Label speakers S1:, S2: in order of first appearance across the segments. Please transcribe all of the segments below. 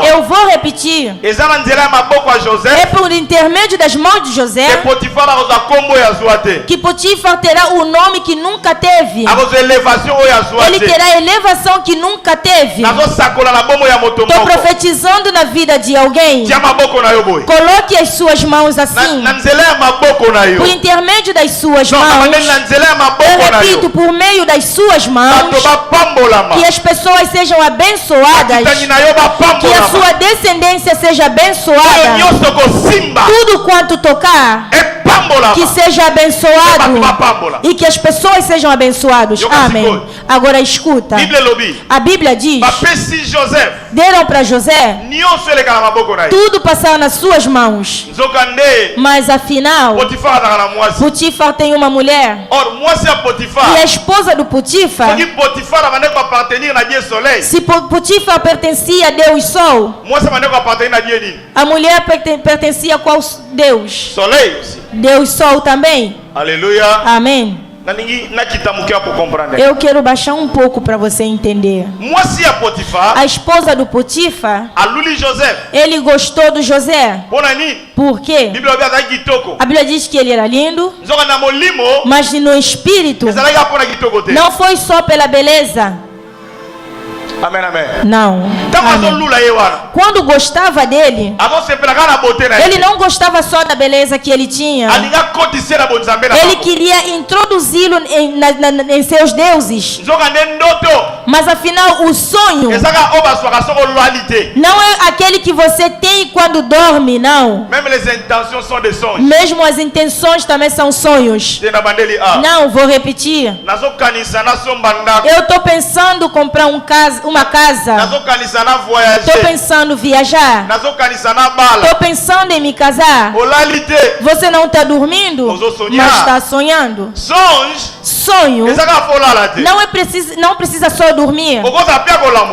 S1: Eu vou repetir. É por intermédio das mãos de José que Potifar terá o nome que nunca teve. Ele terá a elevação que nunca teve. Estou profetizando na vida de alguém. Coloque as suas mãos assim. Por intermédio das suas mãos. Eu repito, por meio das suas mãos, que as pessoas sejam abençoadas, que a sua descendência seja abençoada, tudo quanto tocar, que seja abençoado e que as pessoas sejam abençoadas. Amém. Agora escuta, a Bíblia diz: deram para José, tudo passava nas suas mãos, mas afinal Potifar tem uma mulher, e a esposa do Potifar, se Potifar pertencia a Deus Sol, a mulher pertencia a qual Deus? Deus Sol também.
S2: Aleluia.
S1: Amém. Eu quero baixar um pouco para você entender. A esposa do Potifar, ele gostou do José. Por quê? A Bíblia diz que ele era lindo, mas no espírito não foi só pela beleza.
S2: Amém, amém.
S1: Não. Amém. Quando gostava dele, ele não gostava só da beleza que ele tinha. Ele queria introduzi-lo em seus deuses. Mas afinal, o sonho não é aquele que você tem quando dorme, não. Mesmo as intenções também são sonhos. Não, vou repetir. Eu estou pensando em comprar uma casa. Estou pensando em viajar. Estou pensando em me casar. Você não está dormindo, mas está sonhando. Sonho não precisa só dormir.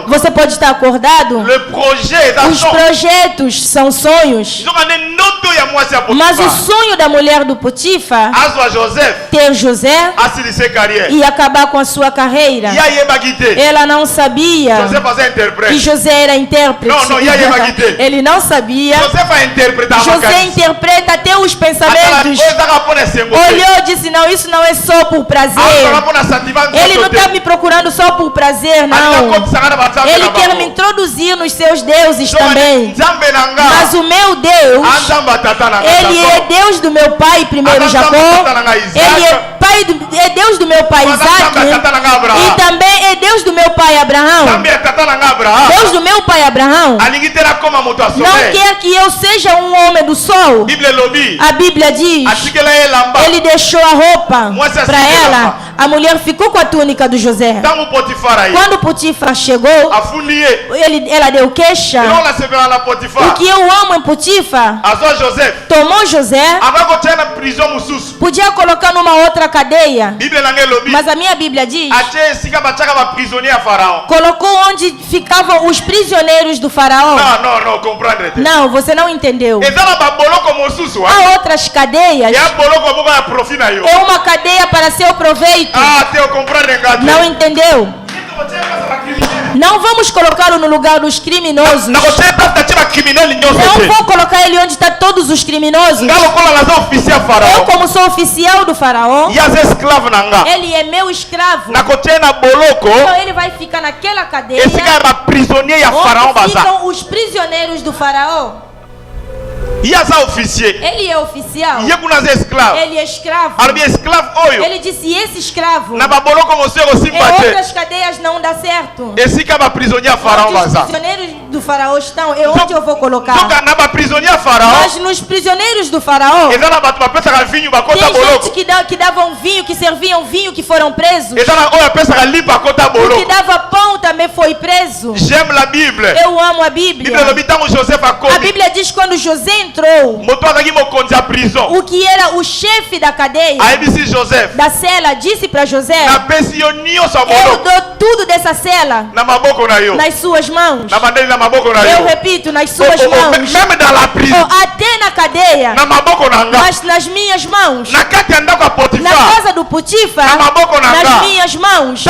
S1: Você pode estar acordado. Os projetos são sonhos. Mas o sonho da mulher do Potifar, ter José e acabar com a sua carreira, ela não sabia que José era intérprete. Ele não sabia. José interpreta até os pensamentos. Olhou e disse: não, isso não é só por prazer. Ele não está me procurando só por prazer, não. Ele quer me introduzir nos seus deuses também. Mas o meu Deus, ele é Deus do meu pai primeiro Jacó. Ele é Deus do meu pai Isaac. E também é Deus do meu pai Abraão. Deus do meu pai Abraão não quer que eu seja um homem do sol. A Bíblia diz: ele deixou a roupa para ela. A mulher ficou com a túnica do José. Quando Potifar chegou, ela deu queixa. O que eu amo em Potifar, tomou José, podia colocar numa outra cadeia, mas a minha Bíblia diz: colocou onde ficavam os prisioneiros do faraó. Não, você não entendeu. Há outras cadeias. É uma cadeia para seu proveito. Não entendeu? Não vamos colocá-lo no lugar dos criminosos. Não vou colocar ele onde estão todos os criminosos. Eu, como sou oficial do faraó, ele é meu escravo. Então ele vai ficar naquela cadeia onde ficam os prisioneiros do faraó. Ele é oficial. Ele é escravo. Ele disse: e esse escravo em outras cadeias não dá certo. Onde os prisioneiros do faraó estão, é onde eu vou colocar. Mas nos prisioneiros do faraó tem gente que davam vinho, que serviam vinho, que foram presos. O que dava pão também também foi preso.
S2: J'aime la Bible.
S1: Eu amo a Bíblia. A Bíblia diz que quando José entrou, o que era o chefe da cadeia, da cela, disse para José: eu dou tudo dessa cela nas suas mãos. Eu repito, nas suas mãos. Até na cadeia, mas nas minhas mãos. Na casa do Potifar, nas minhas mãos.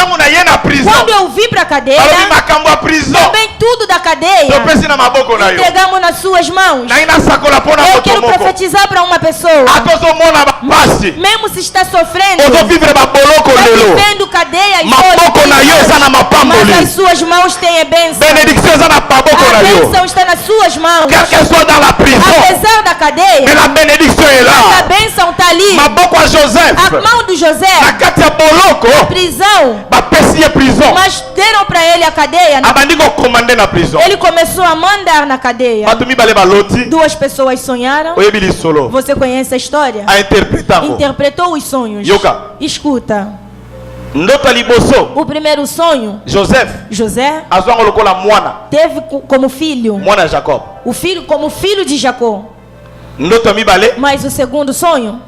S1: Quando eu vim para a cadeia, também tudo da cadeia entregamos nas suas mãos. Eu quero profetizar para uma pessoa, mesmo se está sofrendo, vivendo cadeia e mas as suas mãos têm a bênção. A bênção está nas suas mãos. Apesar da cadeia, a bênção está ali. A mão do José, a prisão, mas deram para ele a cadeia. Ele começou a mandar na cadeia. Duas pessoas sonharam. Você conhece a história? Interpretou os sonhos. Escuta. O primeiro sonho, José teve como filho o filho como filho de Jacó. Mas o segundo sonho,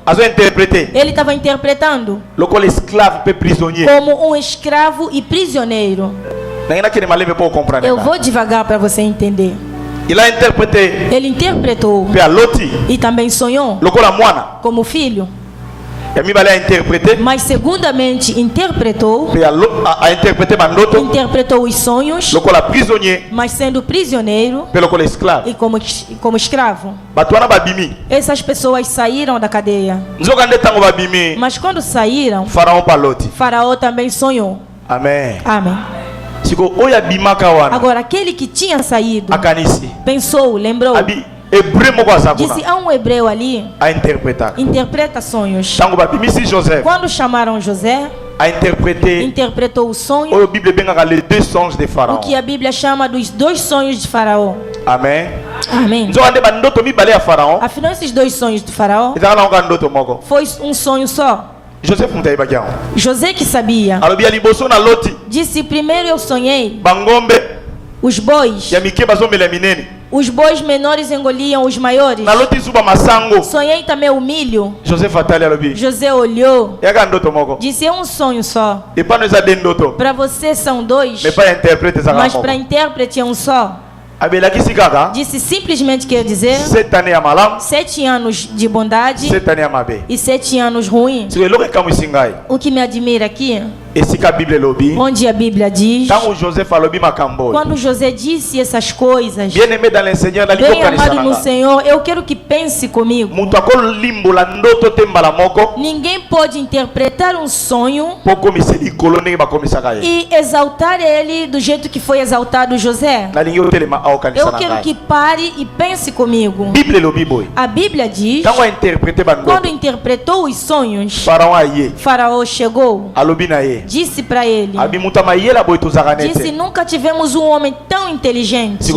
S1: ele estava interpretando como um escravo e prisioneiro. Eu vou devagar para você entender. Ele interpretou e também sonhou como filho. Mas segundamente interpretou os sonhos, mas sendo prisioneiro e como escravo. Essas pessoas saíram da cadeia. Mas quando saíram, Faraó também sonhou. Amém. Agora aquele que tinha saído pensou, lembrou, disse: há um hebreu ali, interpreta sonhos. Quando chamaram José, interpretou o sonho, o que a Bíblia chama dos dois sonhos de Faraó. Amém. Afinal, esses dois sonhos de Faraó foi um sonho só. José que sabia, disse: primeiro eu sonhei os bois. Os bois menores engoliam os maiores. Sonhei também o milho. José olhou, disse: é um sonho só. Para você são dois, mas para a intérprete é um só. Disse simplesmente, quer dizer, 7 anos de bondade e 7 anos ruins. O que me admira aqui, onde a Bíblia diz, quando José disse essas coisas, bem amado no Senhor, eu quero que pense comigo. Ninguém pode interpretar um sonho e exaltar ele do jeito que foi exaltado José. Eu quero que pare e pense comigo. A Bíblia diz, quando interpretou os sonhos, Faraó chegou, disse para ele, disse: nunca tivemos um homem tão inteligente.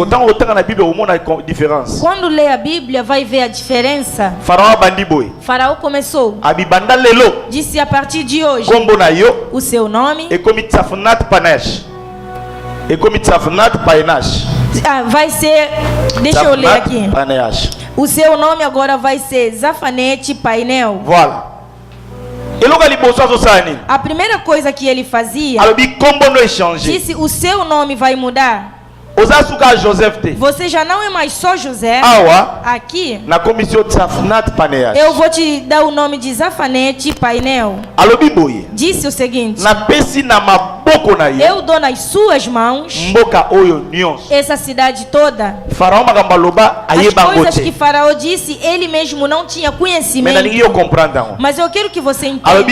S1: Quando lê a Bíblia, vai ver a diferença. Faraó começou, disse: a partir de hoje, o seu nome vai ser, deixa eu ler aqui, o seu nome agora vai ser Zafanete Painel. A primeira coisa que ele fazia, disse: o seu nome vai mudar. Você já não é mais só José. Aqui eu vou te dar o nome de Zafanete Painel. Disse o seguinte: eu dou nas suas mãos essa cidade toda. As coisas que Faraó disse, ele mesmo não tinha conhecimento. Mas eu quero que você entenda.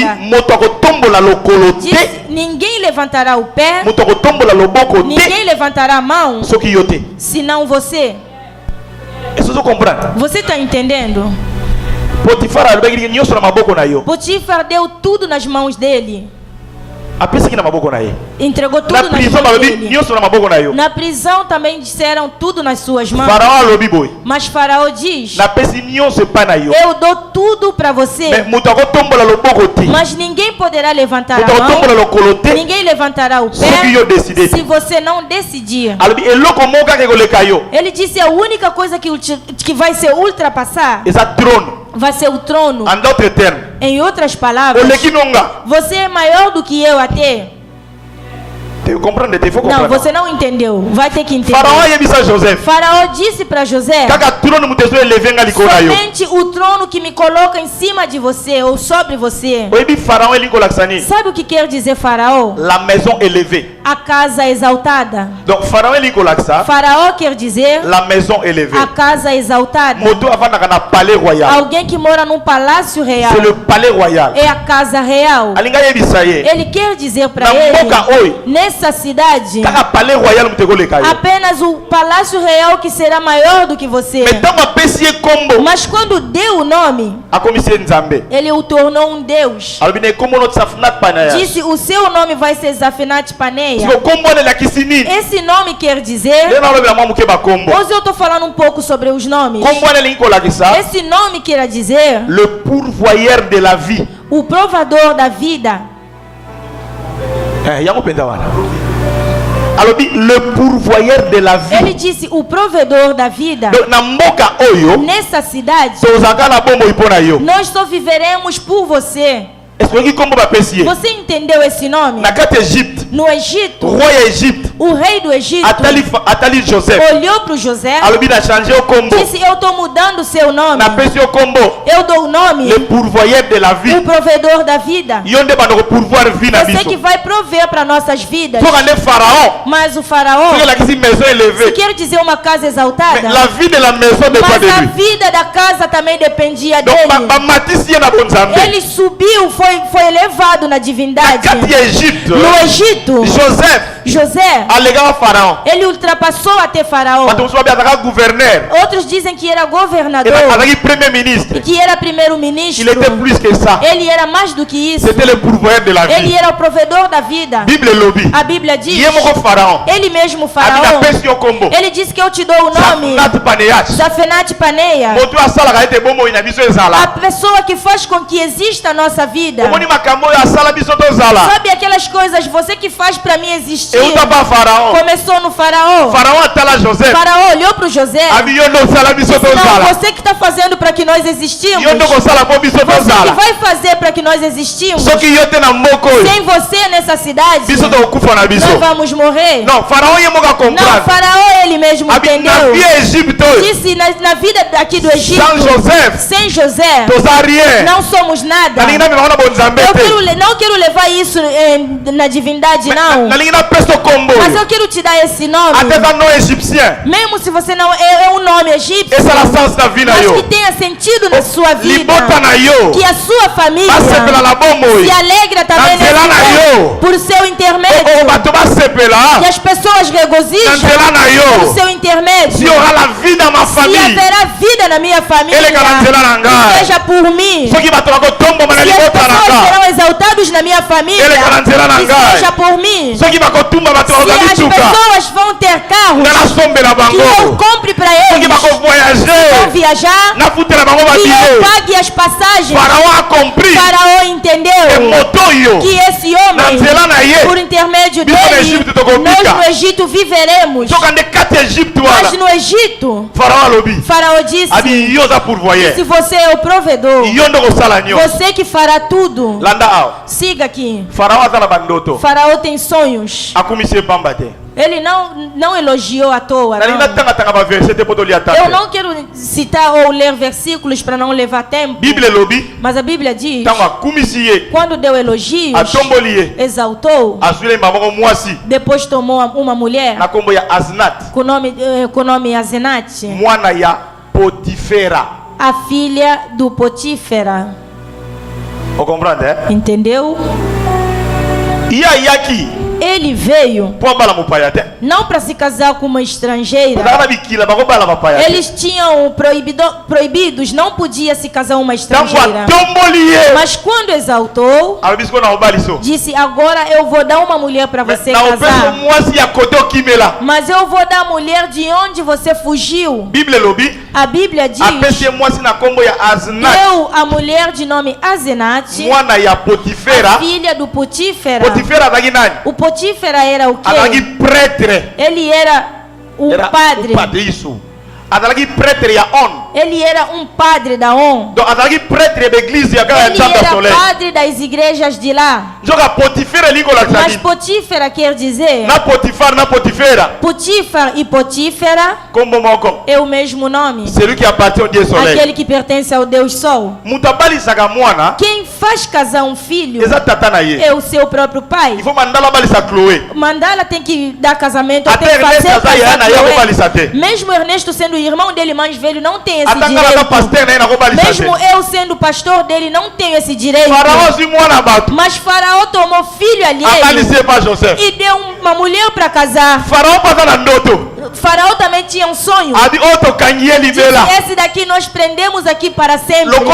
S1: Disse: ninguém levantará o pé, ninguém levantará a mão, senão você. Você está entendendo? Potifar deu tudo nas mãos dele. Entregou tudo nas mãos dele. Na prisão também disseram tudo nas suas mãos. Mas Faraó diz: eu dou tudo para você. Mas ninguém poderá levantar a mão. Ninguém levantará o pé se você não decidir. Ele disse: a única coisa que vai ser ultrapassar vai ser o trono. Em outras palavras, você é maior do que eu até. Não, você não entendeu. Vai ter que entender. Faraó disse para José: somente o trono que me coloca em cima de você ou sobre você. Sabe o que quer dizer Faraó?
S2: La maison élevée.
S1: A casa exaltada.
S2: Donc
S1: Faraó quer dizer
S2: la maison élevée.
S1: A casa exaltada. Alguém que mora num palácio real.
S2: C'est le palais royal.
S1: É a casa real. Ele quer dizer para ele, nessa cidade, apenas o palácio real que será maior do que você. Mas quando deu o nome, ele o tornou um Deus. Disse: o seu nome vai ser Zafinat Paneia. Esse nome quer dizer, hoje eu estou falando um pouco sobre os nomes. Esse nome quer dizer
S2: le pourvoyeur de la vie.
S1: O provador da vida.
S2: Le pourvoyeur de la vie.
S1: Ele disse: o provedor da vida. Nessa cidade, nós só viveremos por você. Você entendeu esse nome? No Egito, o rei do Egito olhou para o José e disse: eu estou mudando o seu nome. Eu dou o nome
S2: le pourvoyeur de la vie.
S1: O provedor da vida. Você que vai prover para nossas vidas. Mas o faraó, se quer dizer uma casa exaltada, mas a vida da casa também dependia dele. Ele subiu, foi elevado na divindade. No Egito, José, ele ultrapassou até Faraó. Outros dizem que era governador, que era primeiro-ministro. Ele era mais do que isso. Ele era o provedor da vida. A Bíblia diz, ele mesmo Faraó, ele disse que eu te dou o nome Zafenat Paneia, a pessoa que faz com que exista a nossa vida. Sabe aquelas coisas, você que faz para mim existir. Começou no Faraó. Faraó olhou para o José. Não, você que está fazendo para que nós existimos. Você que vai fazer para que nós existimos. Sem você nessa cidade, nós vamos morrer.
S2: Não, Faraó
S1: ele mesmo entendeu. Disse na vida aqui do Egito, sem José, não somos nada. Eu não quero levar isso na divindade, não. Mas eu quero te dar esse nome. Mesmo se você não é um nome egípcio, mas que tenha sentido na sua vida. Que a sua família se alegra também por seu intermédio. Que as pessoas regozijam por seu intermédio. Se haverá vida na minha família, que seja por mim. Se as pessoas serão exaltados na minha família, que seja por mim. Se as pessoas vão ter carros, que eu compre para eles. Vão viajar, que eu pague as passagens. Faraó entendeu que esse homem, por intermédio dele, nós no Egito viveremos. Mas no Egito, Faraó disse: se você é o provedor, você que fará tudo. Siga aqui. Faraó tem sonhos. Ele não elogiou à toa. Eu não quero citar ou ler versículos para não levar tempo. Mas a Bíblia diz, quando deu elogios, exaltou, depois tomou uma mulher com o nome Asenat, a filha do Potífera. Entendeu? Ele veio Não para se casar com uma estrangeira. Eles tinham proibidos, não podia se casar com uma estrangeira. Mas quando exaltou, disse: agora eu vou dar uma mulher para você casar. Mas eu vou dar a mulher de onde você fugiu. A Bíblia diz: deu a mulher de nome Asenate, a filha do Potífera. O Potífera era o quê? Ele era um padre. Ele era um padre da ON. Ele era padre das igrejas de lá. Mas Potífera quer dizer Potífar e Potífera é o mesmo nome. Aquele que pertence ao Deus Sol. Quem faz casar um filho é o seu próprio pai. Mandala tem que dar casamento, tem que fazer casamento. Mesmo Ernesto sendo irmão dele mais velho, não tem esse direito. Mesmo eu sendo pastor dele, não tenho esse direito. Mas Faraó tomou filho alheio e deu uma mulher para casar. Faraó também tinha um sonho. Esse daqui nós prendemos aqui para sempre. Como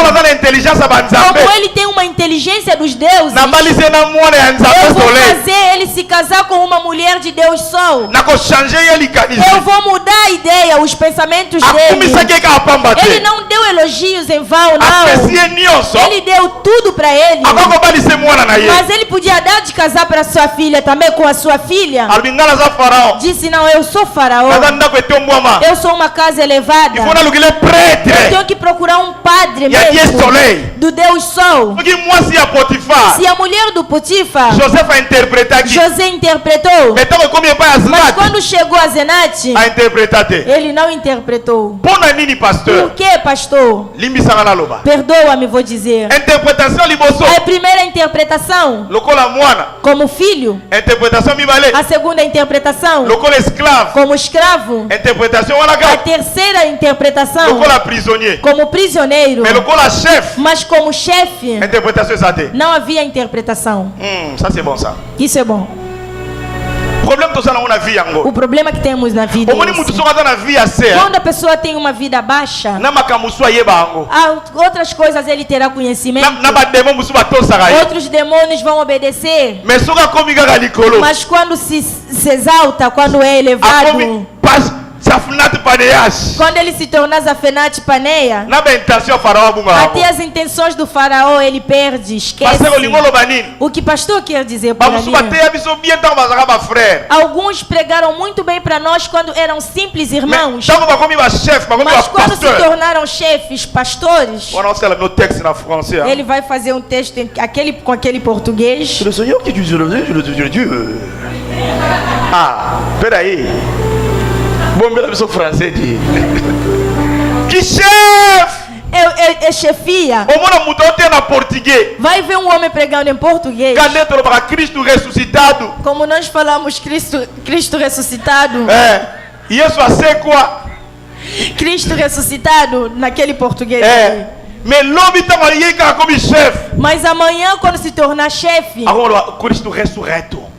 S1: ele tem uma inteligência dos deuses, eu vou fazer ele se casar com uma mulher de Deus Sol. Eu vou mudar a ideia, os pensamentos dele. Ele não deu elogios em vão, não. Ele deu tudo para ele. Mas ele podia dar de casar para sua filha também, com a sua filha. Disse: não, eu sou Faraó. Eu sou uma casa elevada. Eu tenho que procurar um padre mesmo, do Deus Sol. Se a mulher do Potífar, José interpretou. Mas quando chegou a Zenate, ele não interpretou. Por que, pastor? Perdoa-me, vou dizer. A primeira interpretação, como filho. A segunda interpretação, como escravo. A terceira interpretação, como prisioneiro. Mas como chefe, não havia interpretação. Isso é bom. O problema que temos na vida é esse. Quando a pessoa tem uma vida baixa, outras coisas ele terá conhecimento. Outros demônios vão obedecer. Mas quando se exalta, quando é elevado, quando ele se torna Zafenate Paneia, até as intenções do Faraó ele perde, esquece. O que pastor quer dizer por ali? Alguns pregaram muito bem para nós quando eram simples irmãos. Mas quando se tornaram chefes, pastores, ele vai fazer um texto com aquele português.
S2: Peraí. Que chefe!
S1: É chefia. Vai ver um homem pregando em português.
S2: Cristo ressuscitado.
S1: Como nós falamos, Cristo ressuscitado. Cristo ressuscitado naquele português. Mas amanhã, quando se tornar chefe,
S2: Cristo ressurreto.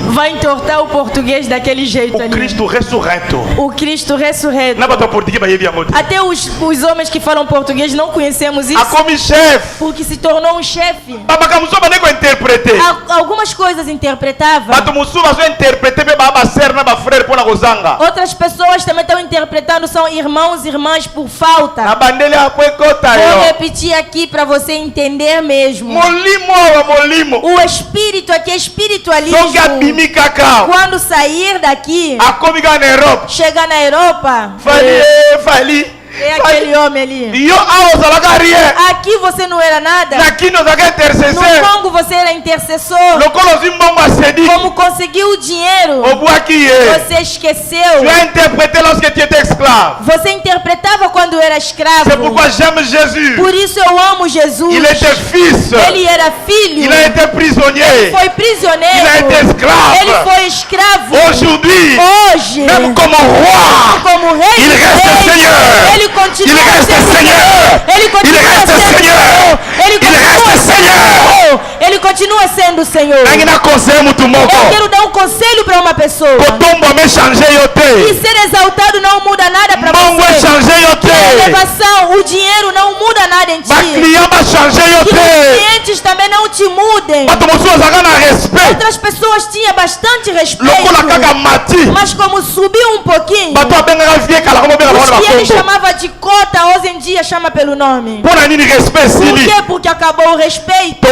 S1: Vai entortar o português daquele jeito ali.
S2: Cristo ressurreto.
S1: O Cristo ressurreto. Até os homens que falam português não conhecemos isso. Porque se tornou um chefe. Algumas coisas interpretava. Outras pessoas também estão interpretando, são irmãos e irmãs por falta. Vou repetir aqui para você entender mesmo. O espírito aqui é espiritualismo. Quando sair daqui, chegar na Europa, é aquele homem ali. Aqui você não era nada. No Congo você era intercessor. Como conseguiu o dinheiro, você esqueceu. Você interpretava quando era escravo. Por isso eu amo Jesus. Ele era filho. Ele foi prisioneiro. Ele foi escravo. Hoje,
S2: mesmo como rei,
S1: ele continua sendo Senhor. Ele continua sendo Senhor. Ele continua continua sendo o Senhor. Eu quero dar um conselho para uma pessoa. E ser exaltado não muda nada para você. A elevação, o dinheiro não muda nada em ti. Que os clientes também não te mudem. Outras pessoas tinham bastante respeito. Mas como subiu um pouquinho, os que ele chamava de cota, hoje em dia chama pelo nome. Por quê? Porque acabou o respeito.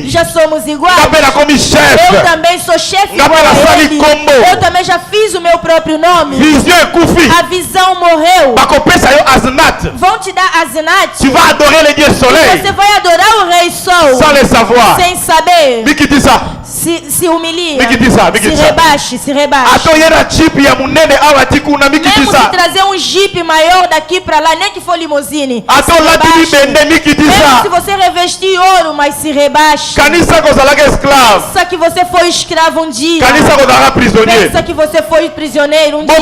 S1: Já somos iguais. Eu também sou chefe igual a ele. Eu também já fiz o meu próprio nome. A visão morreu. Vão te dar Azenat.
S2: Tu vas adorer le Dieu soleil.
S1: Você vai adorar o Rei Sol.
S2: Sans le savoir.
S1: Sem saber. Se humilia. Se rebaixe. Mesmo se trazer um jeep maior daqui para lá, nem que for limousine. Mesmo se você revestir ouro, mas se rebaixe. Pensa que você foi escravo um dia. Pensa que você foi prisioneiro um dia.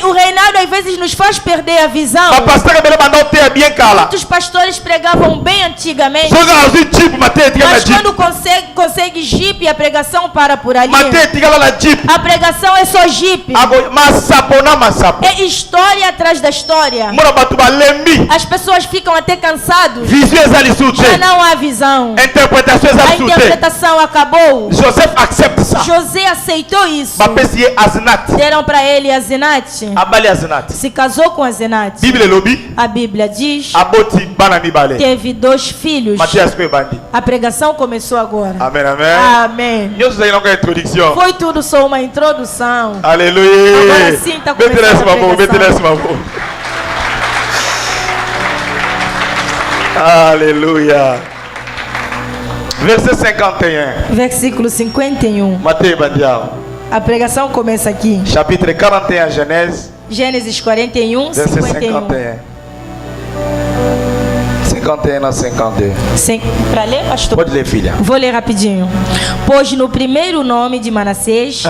S1: O reinado às vezes nos faz perder a visão. Muitos pastores pregavam bem antigamente. Mas quando consegue jipe, a pregação para por ali. A pregação é só jipe. É história atrás da história. As pessoas ficam até cansadas. Já não há visão. A interpretação acabou. José aceitou isso. Deram para ele Azenat. Se casou com Azenat. A Bíblia diz: teve 2 filhos. A pregação começou agora.
S2: Amém, amém.
S1: Amém. Foi tudo só uma introdução.
S2: Aleluia.
S1: Agora sim está começando a pregação.
S2: Aleluia. Verset 51.
S1: Versículo 51.
S2: Mateus Bandial.
S1: A pregação começa aqui.
S2: Chapitre 41, Genèse.
S1: Gênesis 41, 51.
S2: 51 a 52.
S1: Para ler, pastor?
S2: Pode ler, filha.
S1: Vou ler rapidinho. Pois no primeiro nome de Manassés,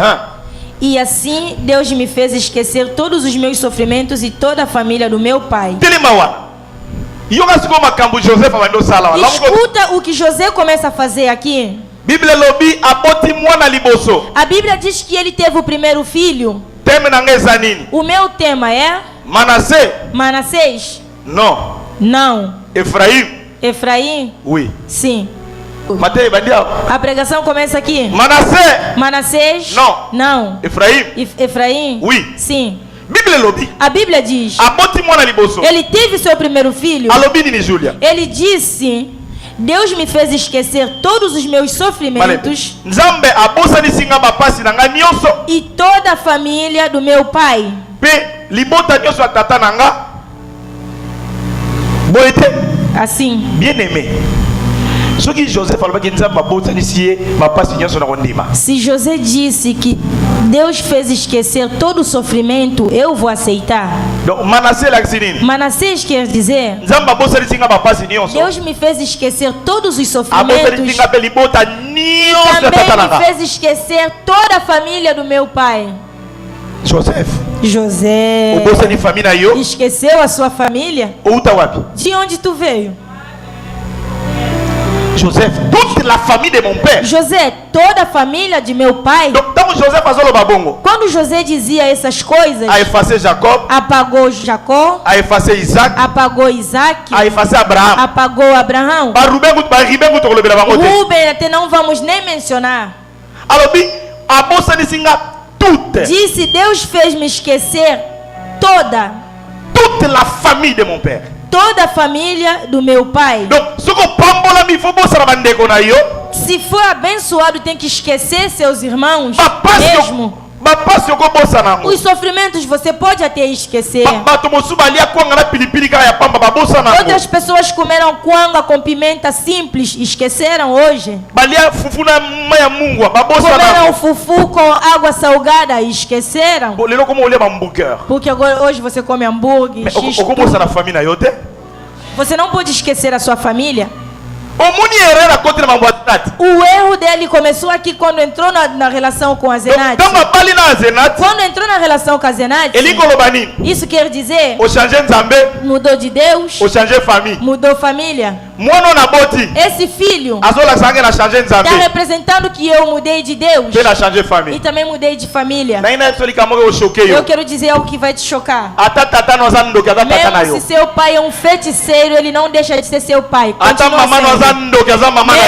S1: e assim Deus me fez esquecer todos os meus sofrimentos e toda a família do meu pai. Escuta o que José começa a fazer aqui. A Bíblia diz que ele teve o primeiro filho. O meu tema é Manassés. Não. Efraim?
S2: Oui.
S1: Sim.
S2: Mateus Bandial.
S1: A pregação começa aqui. Manassés? Não. Efraim?
S2: Oui.
S1: Sim. A Bíblia diz: ele teve seu primeiro filho. Ele disse: Deus me fez esquecer todos os meus sofrimentos e toda a família do meu pai. Assim.
S2: Bien-aimé.
S1: Se José disse que Deus fez esquecer todo o sofrimento, eu vou aceitar. Manassés quer dizer: Deus me fez esquecer todos os sofrimentos e também me fez esquecer toda a família do meu pai. José esqueceu a sua família? De onde tu veio?
S2: José, toute la famille de mon père.
S1: José, toda a família de meu pai. Quando José dizia essas coisas, apagou Jacó, apagou Isaac, apagou Abraão. Rubem até não vamos nem mencionar. Disse: Deus fez me esquecer
S2: toute la famille de mon père.
S1: Toda a família do meu pai. Se for abençoado, tem que esquecer seus irmãos mesmo. Os sofrimentos você pode até esquecer. Outras pessoas comeram quanga com pimenta simples, esqueceram hoje. Comeram fufu com água salgada, esqueceram. Porque agora, hoje você come hambúrguer. Você não pode esquecer a sua família. O erro dele começou aqui quando entrou na relação com Azenat. Quando entrou na relação com Azenat, isso quer dizer: mudou de Deus, mudou família. Esse filho está representando que eu mudei de Deus e também mudei de família. Eu quero dizer algo que vai te chocar. Mesmo se seu pai é um feiticeiro, ele não deixa de ser seu pai.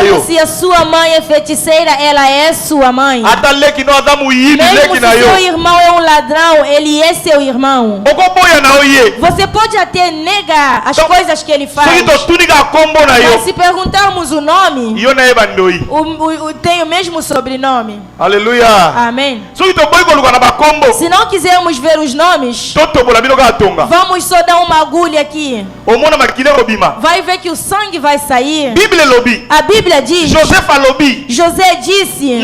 S1: Mesmo se a sua mãe é feiticeira, ela é sua mãe. Mesmo se seu irmão é um ladrão, ele é seu irmão. Você pode até negar as coisas que ele faz. Mas se perguntarmos o nome, tem o mesmo sobrenome.
S2: Aleluia.
S1: Amém. Se não quisermos ver os nomes, vamos só dar uma agulha aqui. Vai ver que o sangue vai sair. A Bíblia diz, José disse,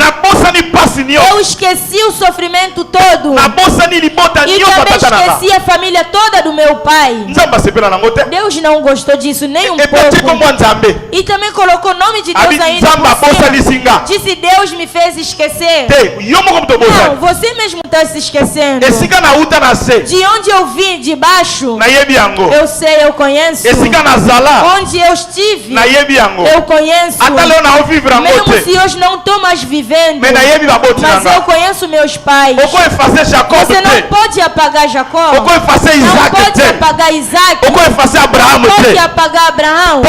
S1: eu esqueci o sofrimento todo e também esqueci a família toda do meu pai. Deus não gostou disso nem um pouco. E também colocou o nome de Deus ainda por cima. Disse, Deus me fez esquecer. Não, você mesmo está se esquecendo. De onde eu vim, de baixo, eu sei, eu conheço. Onde eu estive, eu conheço. Mesmo se hoje não estou mais vivendo, mas eu conheço meus pais. Você não pode apagar Jacó, não pode apagar Isaac, não pode apagar Abraão.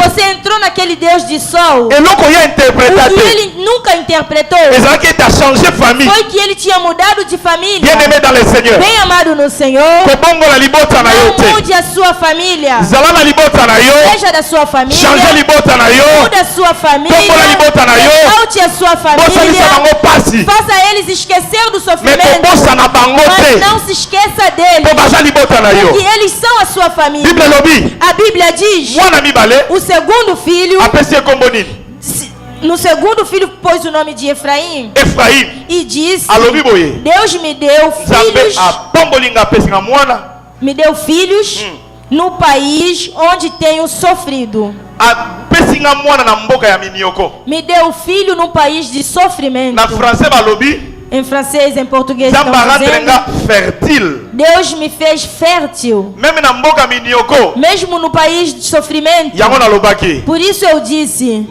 S1: Você entrou naquele Deus de sol. O que ele nunca interpretou foi que ele tinha mudado de família. Bem amado no Senhor, não mude a sua família. Seja da sua família, mude a sua família, exalte a sua família, faça eles esquecer do sofrimento, mas não se esqueça deles, porque eles são a sua família. A Bíblia diz, o segundo filho, no segundo filho pôs o nome de Efraim e disse, Deus me deu filhos no país onde tenho sofrido. Me deu filho no país de sofrimento. Em francês, em português,
S2: fertile.
S1: Deus me fez fértil. Mesmo no país de sofrimento. Por isso eu disse,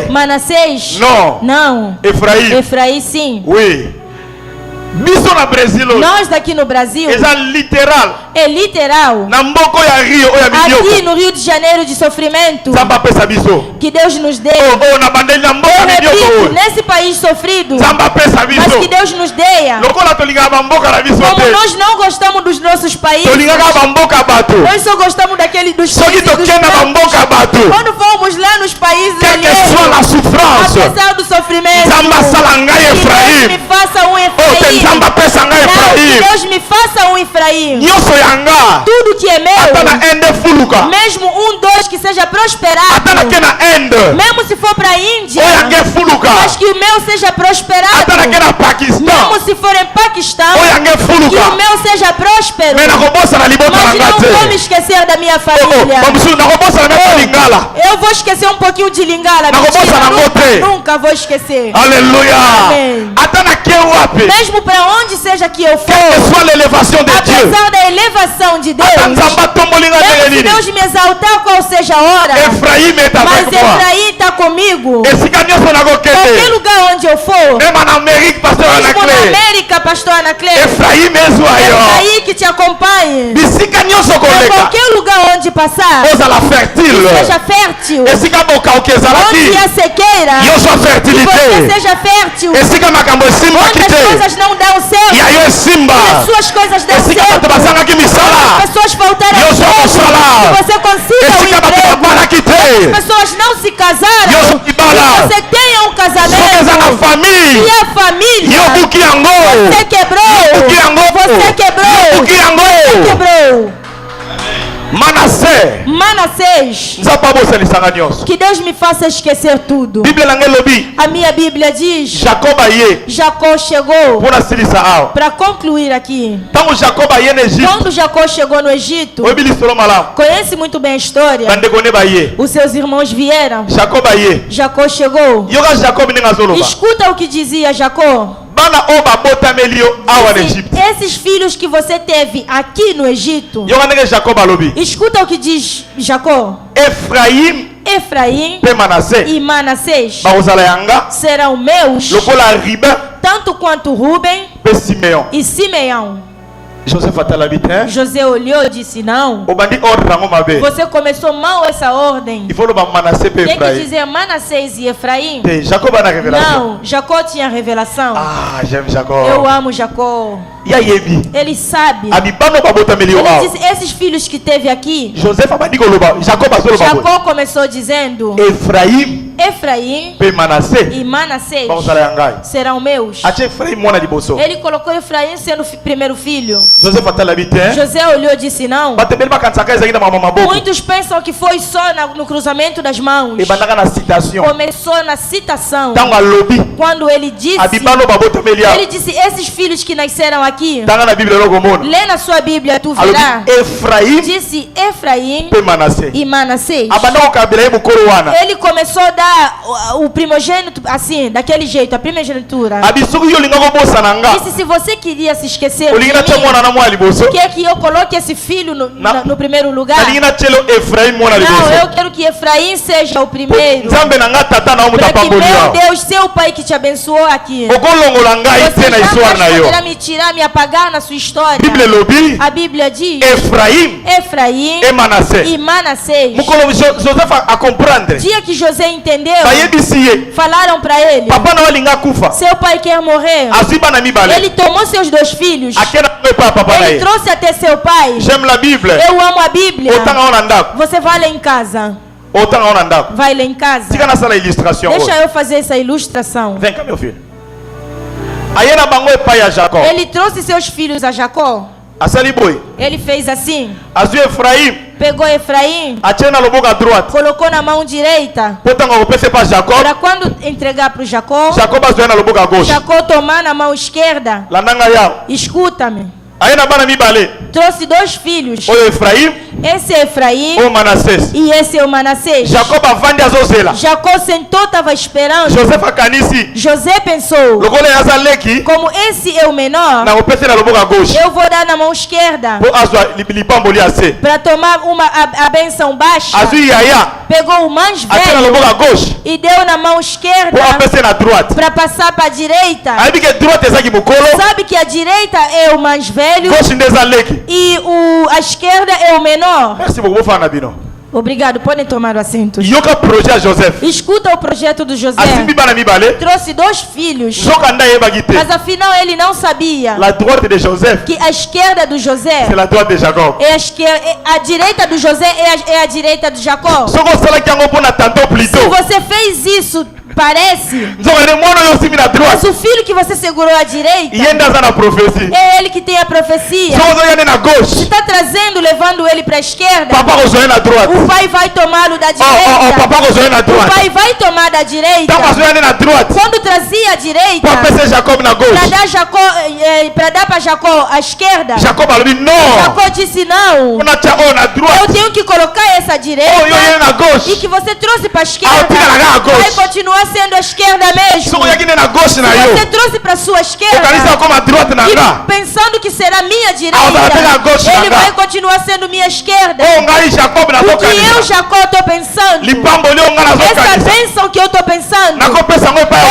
S1: Manassés, não. Efraim, sim. Nós daqui no Brasil é literal. Aqui no Rio de Janeiro de sofrimento que Deus nos deu. Eu repito, nesse país sofrido, mas que Deus nos dê. Como nós não gostamos dos nossos países, nós só gostamos daquele dos países dos quando fomos lá nos países alheios, apesar do sofrimento, que Deus me faça um Efraim. Não, que Deus me faça um Efraim. Tudo que é meu, mesmo 1, 2 que seja prosperado, mesmo se for para a Índia, mas que o meu seja prosperado, mesmo se for em Paquistão, que o meu seja próspero, mas não vou me esquecer da minha família. Eu vou esquecer um pouquinho de Lingala, nunca vou esquecer.
S2: Aleluia.
S1: Amém. Mesmo para onde seja que eu for, apesar da elevação de Deus, mesmo se Deus me exaltar qual seja a hora, mas Efraim está comigo. Qualquer lugar onde eu for, mesmo na América, pastor Anacleto, Efraim que te acompanhe, em qualquer lugar onde passar, seja fértil. Onde há sequeira, que você seja fértil. Onde as coisas não dão certo, que as suas coisas dão certo, as pessoas faltaram que você consiga um emprego, as pessoas não se casaram, que você tenha um casamento, e a família, você quebrou. Manassés, que Deus me faça esquecer tudo. A minha Bíblia diz, Jacó chegou, para concluir aqui, quando Jacó chegou no Egito, conhece muito bem a história, os seus irmãos vieram, Jacó chegou, escuta o que dizia Jacó. Esses filhos que você teve aqui no Egito. Escuta o que diz Jacó. Efraim e Manassés serão meus, tanto quanto Rubem e Simeão. José olhou e disse: não, você começou mal essa ordem. Tem que dizer Manassés e Efraim. Não, Jacó tinha revelação. Eu amo Jacó. Ele sabe. Ele disse: esses filhos que teve aqui. Jacó começou dizendo: Efraim e Manassés serão meus. Ele colocou Efraim sendo o primeiro filho. José olhou e disse: não. Muitos pensam que foi só no cruzamento das mãos. Começou na citação. Quando ele disse, esses filhos que nasceram aqui. Lê na sua Bíblia, tu verás. Disse Efraim e Manassés. Ele começou a dar o primogênito assim, daquele jeito, a primogenitura. Disse: se você queria se esquecer de mim, quer que eu coloque esse filho no primeiro lugar? Não, eu quero que Efraim seja o primeiro. Para que meu Deus, seu pai que te abençoou aqui, você jamais poderá me tirar, me apagar na sua história. A Bíblia diz: Efraim e Manassés. Dia que José entendeu, falaram para ele: seu pai quer morrer. Ele tomou seus dois filhos. Ele trouxe até seu pai. Eu amo a Bíblia. Você vai lá em casa. Vai lá em casa. Deixa eu fazer essa ilustração.
S2: Vem cá, meu filho.
S1: Ele trouxe seus filhos a Jacó. Ele fez assim. Pegou Efraim, colocou na mão direita, para quando entregar para o Jacó, Jacó tomar na mão esquerda. Escuta-me. Trouxe dois filhos. Esse é Efraim e esse é o Manassés. Jacó sentou, estava esperando. José pensou: como esse é o menor, eu vou dar na mão esquerda para tomar a benção baixa. Pegou o mais velho e deu na mão esquerda para passar para a direita. Sabe que a direita é o mais velho e a esquerda é o menor. Obrigado, podem tomar o assento. Escuta o projeto do José. Trouxe dois filhos, mas afinal ele não sabia que a esquerda do José é a direita do José é a direita de Jacó. Se você fez isso, parece, mas o filho que você segurou à direita é ele que tem a profecia. Se está trazendo, levando ele para a esquerda, o pai vai tomá-lo da direita. O pai vai tomar da direita. Quando trazia a direita para dar para Jacó a esquerda, Jacó disse: não, eu tenho que colocar essa direita, e que você trouxe para a esquerda vai continuar sendo a esquerda mesmo. Se você trouxe para sua esquerda e pensando que será minha direita, ele vai continuar sendo minha esquerda. O que eu, Jacó, estou pensando, essa bênção que eu estou pensando, eu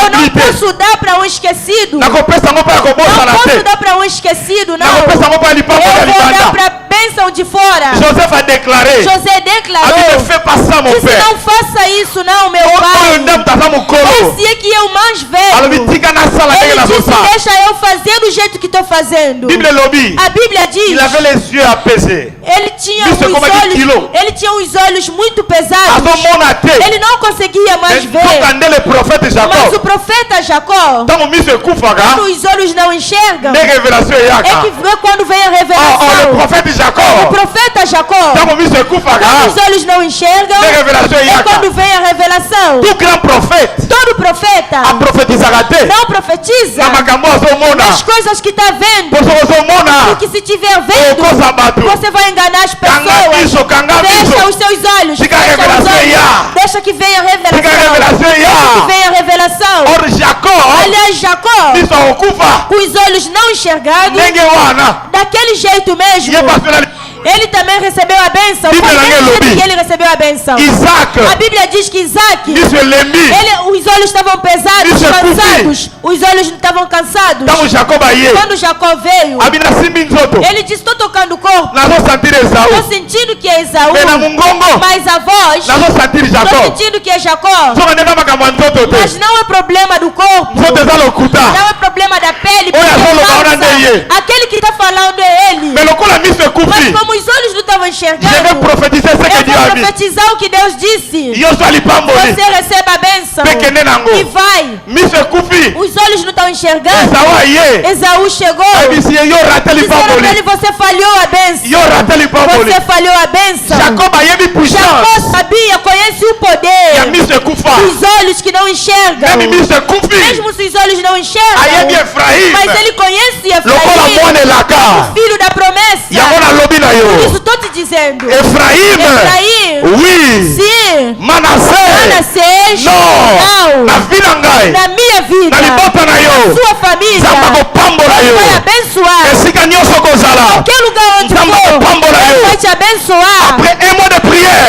S1: não posso dar para um esquecido. Não posso dar para um esquecido, não. Eu vou dar para a bênção de fora. José declarou: disse: não faça isso não, meu pai. Esse é que é o mais velho. Ele disse: deixa eu fazer do jeito que estou fazendo. A Bíblia diz: ele tinha os olhos muito pesados. Ele não conseguia mais ver. Mas o profeta Jacó, quando os olhos não enxergam, é que vê quando vem a revelação. O profeta Jacó, quando os olhos não enxergam, é quando vem a revelação. Todo profeta não profetiza as coisas que está vendo, porque se estiver vendo, você vai enganar as pessoas. Fecha os seus olhos, deixa que venha a revelação. Deixa que venha a revelação. Aliás, Jacó, com os olhos não enxergados, daquele jeito mesmo, ele também recebeu a bênção. Que ele recebeu a bênção. A Bíblia diz que Isaac, os olhos estavam pesados, cansados. Os olhos estavam cansados. Quando Jacó veio, ele disse: estou tocando o corpo, estou sentindo que é Esaú, mas a voz, estou sentindo que é Jacó. Mas não é problema do corpo, não é problema da pele, aquele que está falando é ele. Mas como os olhos não estavam enxergando, eu vou profetizar o que Deus disse. Você receba a bênção e vai. Os olhos não estão enxergando. Esaú chegou, disseram para ele: você falhou a bênção, você falhou a bênção. Jacó sabia, conhece o poder dos olhos que não enxergam. Mesmo se os olhos não enxergam, mas ele conhece Efraim, o filho da promessa. Por isso estou te dizendo, Efraim,
S2: oui,
S1: sim,
S2: Manassés,
S1: não, na minha vida, na sua família, vai abençoar. Qualquer lugar onde for, Deus vai te abençoar.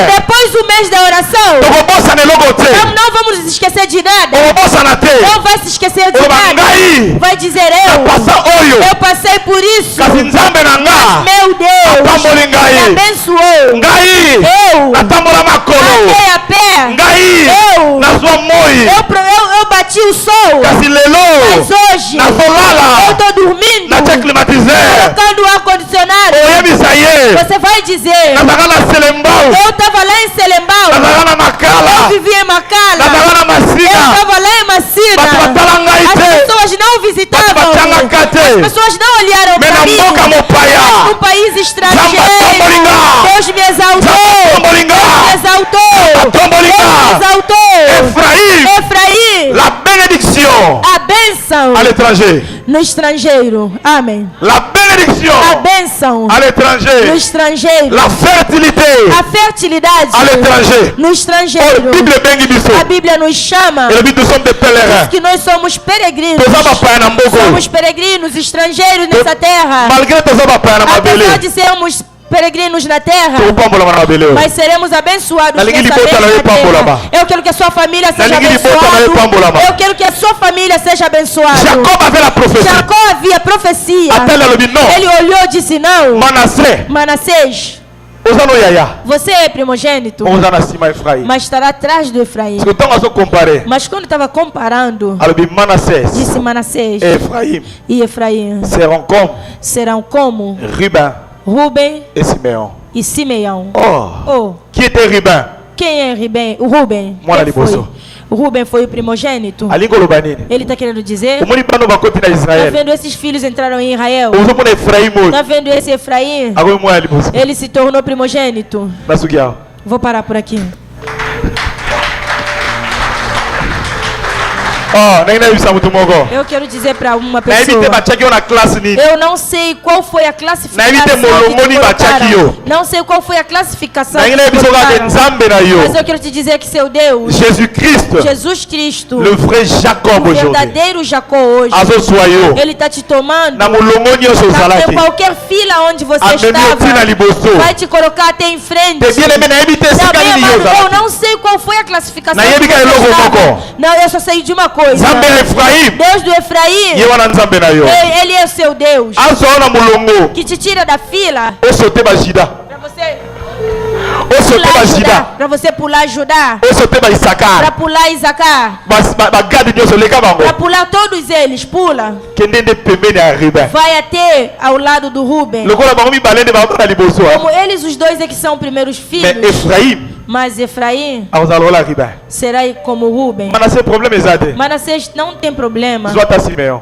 S1: Depois do mês da oração, não vamos nos esquecer de nada. Não vai se esquecer de nada. Vai dizer: eu passei por isso, mas meu Deus me abençoou. Eu andei a pé. Eu bati o sol. Mas hoje eu estou dormindo, colocando o ar-condicionado. Você vai dizer: eu estava lá em Selembao, eu vivia em Macala, eu estava lá em Macina. As pessoas não visitavam, as pessoas não olharam para mim. Mas num país estrangeiro, Deus me exaltou. Deus me exaltou. Efraim,
S2: la bénédiction
S1: a bênção
S2: à l'étranger.
S1: No estrangeiro. Amém.
S2: La bénédiction
S1: a bênção
S2: à l'étranger.
S1: No estrangeiro.
S2: La fertilité
S1: a fertilidade
S2: à l'étranger.
S1: No estrangeiro. A Bíblia nos chama. Diz que nós somos peregrinos. Somos peregrinos, estrangeiros nessa terra. Apesar de sermos peregrinos na terra, mas seremos abençoados nessa terra. Eu quero que a sua família seja abençoada. Eu quero que a sua família seja abençoada. Jacó havia profecia. Ele olhou e disse: não, Manassés, você é primogênito, mas estará atrás do Efraim. Mas quando estava comparando, disse: Manassés e Efraim serão como Ruben e Simeão.
S2: Qui était Ruben?
S1: Quem é Ruben? O Ruben foi o primogênito. Ele está querendo dizer: está vendo esses filhos entraram em Israel? Está vendo esse Efraim? Ele se tornou primogênito. Vou parar por aqui. Eu quero dizer para uma pessoa: eu não sei qual foi a classificação que não sei qual foi a classificação mas eu quero te dizer que seu Deus, Jesus Cristo, o verdadeiro Jacó hoje, ele está te tomando em qualquer fila onde você estava, vai te colocar até em frente. Também, eu não sei qual foi a classificação que você estava. Não, eu só sei de uma coisa: Deus do Efraim, ele é o seu Deus, que te tira da fila para você pular Judá, para pular Isacar, para pular todos eles, pula. Vai até ao lado do Ruben. Como eles os dois é que são primeiros filhos, mas Efraim será como Ruben. Manassés não tem problema.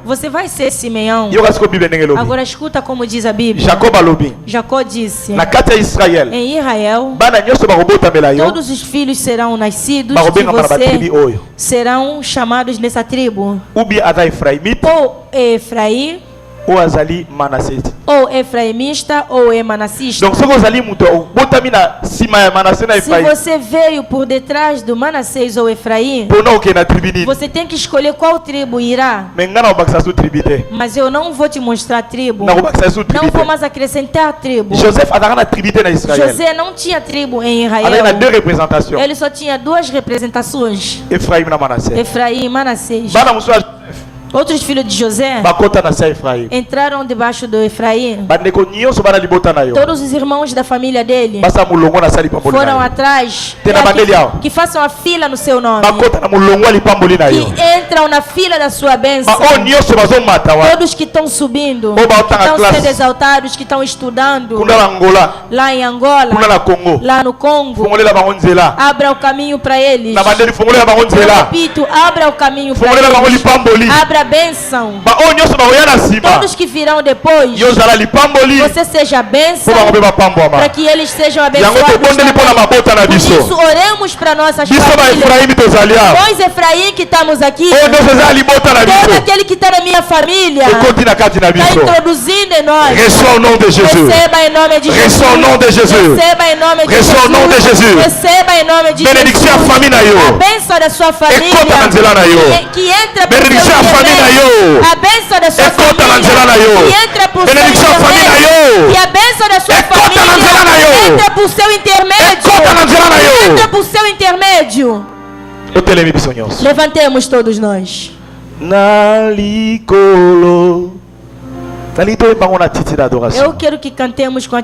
S1: Você vai ser Simeão. Agora escuta como diz a Bíblia. Jacó disse: em Israel todos os filhos serão nascidos de você serão chamados nessa tribo. Ou Efraim
S2: ou azali manassés.
S1: Ou efraimista ou é manassista.
S2: Donc,
S1: se você veio por detrás do Manassés ou Efraim, você tem que escolher qual tribo irá. Mas eu não vou te mostrar tribo. Não vou mais acrescentar tribo. José não tinha tribo em Israel. Ele só tinha duas representações: Efraim e Manassés. Outros filhos de José entraram debaixo do Efraim. Todos os irmãos da família dele foram atrás, que façam a fila no seu nome, que entram na fila da sua bênção. Todos que estão subindo, que estão sendo exaltados, que estão estudando lá em Angola, lá no Congo, abra o caminho para eles. Repito, abra o caminho para eles. Abra a bênção. Todos que virão depois, você seja a bênção para que eles sejam abençoados. Por isso, oremos para nossas famílias. Nós, Efraim, que estamos aqui, todo aquele que está na minha família está introduzindo em nós. Receba em nome de Jesus. Receba em nome de Jesus. Receba em nome de Jesus. A bênção da sua família que entra por seu intermédio. A bênção da sua família que entra por seu intermédio. E a bênção da sua família entra por seu intermédio. Entra por seu intermédio. Levantemos todos nós. Eu quero que cantemos com a